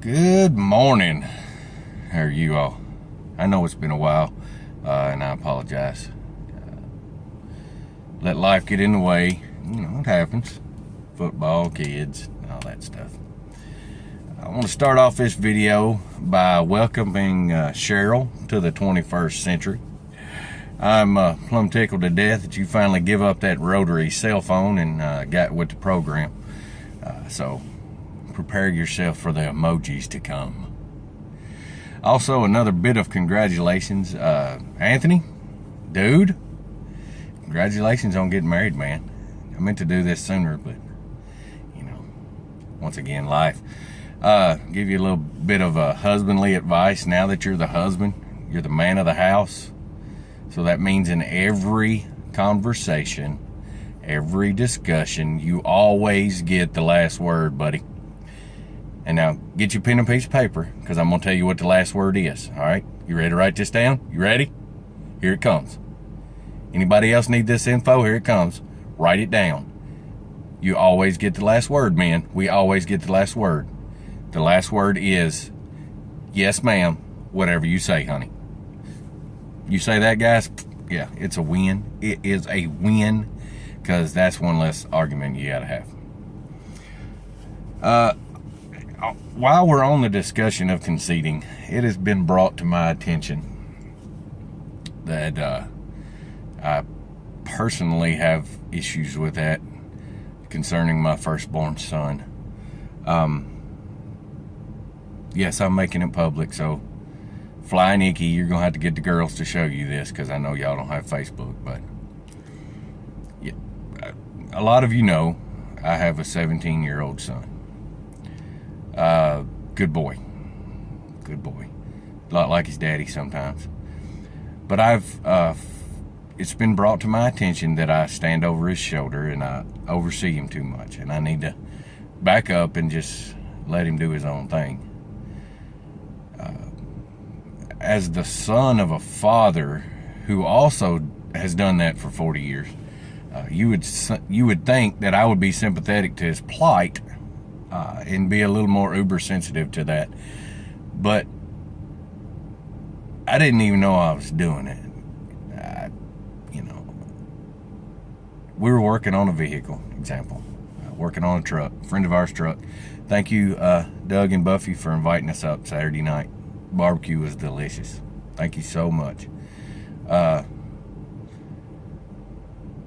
Good morning. How are you all? I know it's been a while, and I apologize. Let life get in the way. You know, it happens. Football, kids, all that stuff. I want to start off this video by welcoming Cheryl to the 21st century. I'm plumb tickled to death that you finally give up that rotary cell phone and got with the program. So prepare yourself for the emojis to come. Also, another bit of congratulations. Anthony, dude, congratulations on getting married, man. I meant to do this sooner, but, you know, once again, life. Give you a little bit of husbandly advice now that you're the husband. You're the man of the house. So that means in every conversation, every discussion, you always get the last word, buddy. And now, get your pen and piece of paper, because I'm going to tell you what the last word is, all right? You ready to write this down? You ready? Here it comes. Anybody else need this info? Here it comes. Write it down. You always get the last word, men. We always get the last word. The last word is, yes, ma'am, whatever you say, honey. You say that, guys? Yeah, it's a win. It is a win, because that's one less argument you got to have. While we're on the discussion of conceding, it has been brought to my attention that I personally have issues with that concerning my firstborn son. Yes, I'm making it public, so Fly and Icky, you're going to have to get the girls to show you this, because I know y'all don't have Facebook, but yeah, a lot of you know I have a 17-year-old son. Good boy. A lot like his daddy sometimes. But it's been brought to my attention that I stand over his shoulder and I oversee him too much. And I need to back up and just let him do his own thing. As the son of a father who also has done that for 40 years, you would think that I would be sympathetic to his plight, and be a little more uber sensitive to that. But I didn't even know I was doing it. We were working on a vehicle, example, working on a truck, friend of ours truck. Thank you, Doug and Buffy, for inviting us up Saturday night. Barbecue was delicious. Thank you so much.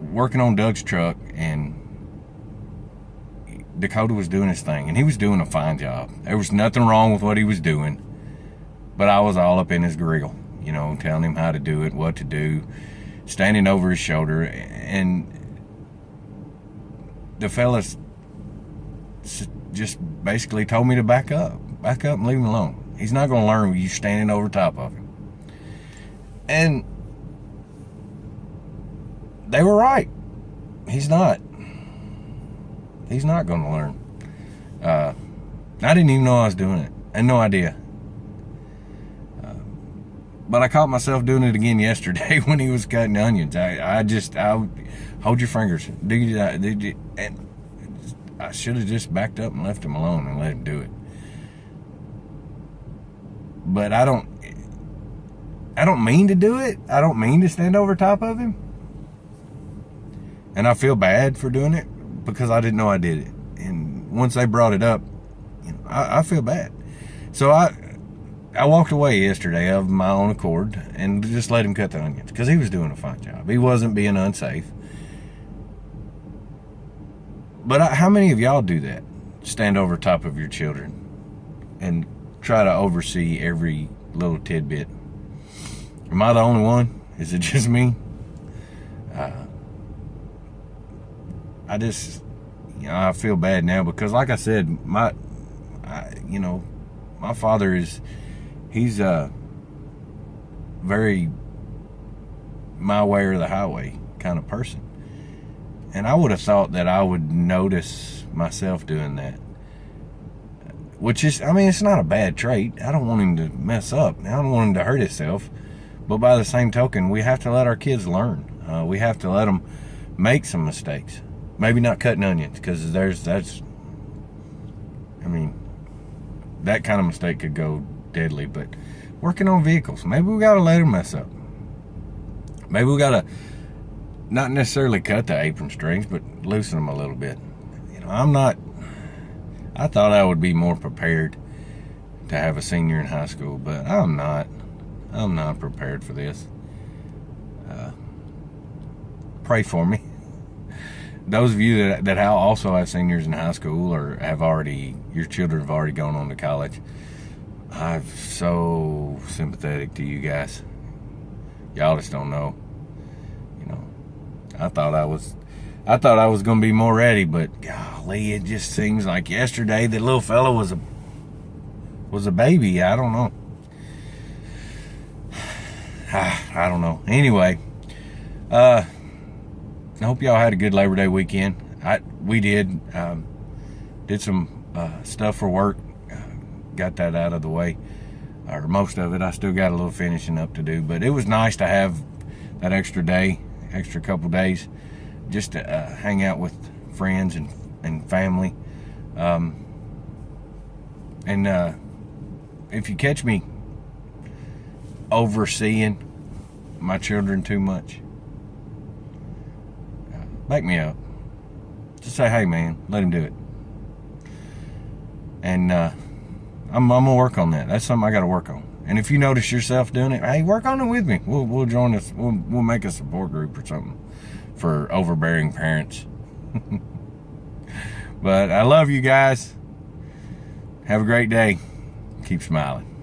Working on Doug's truck, and Dakota was doing his thing, and he was doing a fine job. There was nothing wrong with what he was doing, but I was all up in his grill, you know, telling him how to do it, what to do, standing over his shoulder, and the fellas just basically told me to back up and leave him alone. He's not going to learn with you standing over top of him. And they were right. He's not going to learn. I didn't even know I was doing it. I had no idea. But I caught myself doing it again yesterday when he was cutting onions. I hold your fingers. And I should have just backed up and left him alone and let him do it. But I don't mean to do it. I don't mean to stand over top of him. And I feel bad for doing it, because I didn't know I did it. And once they brought it up, you know, I feel bad. So I walked away yesterday of my own accord and just let him cut the onions, because he was doing a fine job. He wasn't being unsafe. But how many of y'all do that? Stand over top of your children and try to oversee every little tidbit. Am I the only one? Is it just me? I feel bad now, because like I said, my father he's very my way or the highway kind of person. And I would have thought that I would notice myself doing that. Which is, it's not a bad trait. I don't want him to mess up. I don't want him to hurt himself. But by the same token, we have to let our kids learn. We have to let them make some mistakes. Maybe not cutting onions, because that kind of mistake could go deadly. But working on vehicles, maybe we got to let them mess up. Maybe we got to not necessarily cut the apron strings, but loosen them a little bit. You know, I thought I would be more prepared to have a senior in high school, but I'm not prepared for this. Pray for me. Those of you that also have seniors in high school or your children have already gone on to college, I'm so sympathetic to you guys. Y'all just don't know. You know, I thought I was going to be more ready, but golly, it just seems like yesterday that little fella was a baby. I don't know. I don't know. Anyway, I hope y'all had a good Labor Day weekend. We did. Did some stuff for work. Got that out of the way, or most of it. I still got a little finishing up to do, but it was nice to have that extra couple days, just to hang out with friends and family. If you catch me overseeing my children too much, back me up. Just say, hey man, let him do it. And I'm gonna work on that. That's something I got to work on. And if you notice yourself doing it, hey, work on it with me. We'll join us. We'll make a support group or something for overbearing parents. But I love you guys. Have a great day. Keep smiling.